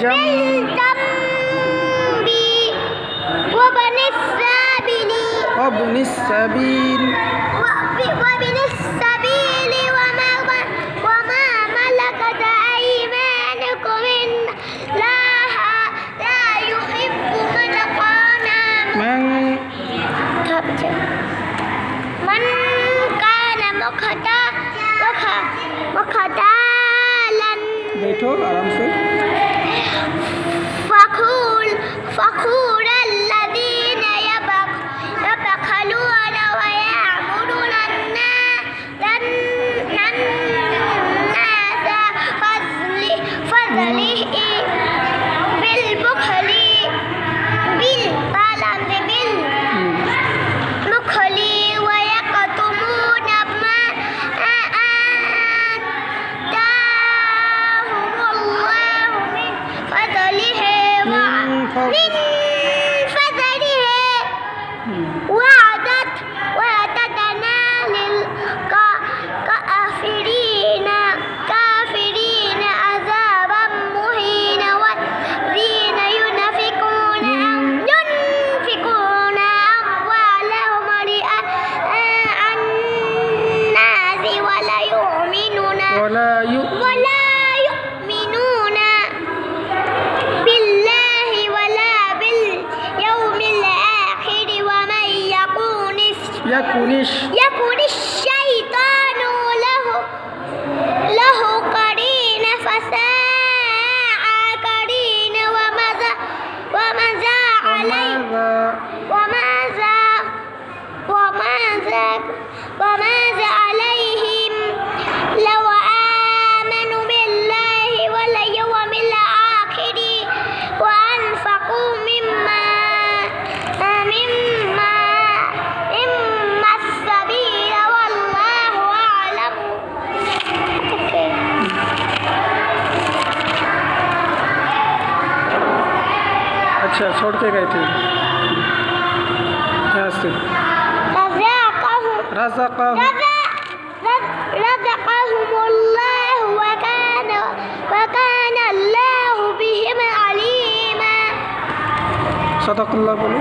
بالجنب وابن السبيل وابن السبيل وما ملكت أيمانكم إن الله لا يحب من كان مختالا बैठो आराम से فخور الذين يبخلون ويأمرون الناس فضله بالبخل ويكتمون ما آتاهم الله من فضله وأعتدنا للكافرين عذابا مهينا والذين ينفقون أموالهم رئاء الناس ولا يؤمنون بالله ولا باليوم الآخر ومن يكن الشيطان له قرين فساء قرين وماذا عليهم لو آمنوا بالله واليوم الآخر وأنفقوا مما السبيل والله أعلم. अच्छा छोड़ के गए थे यहाँ से رزقهم الله وكان الله بهم عليما. صدق الله बोलो.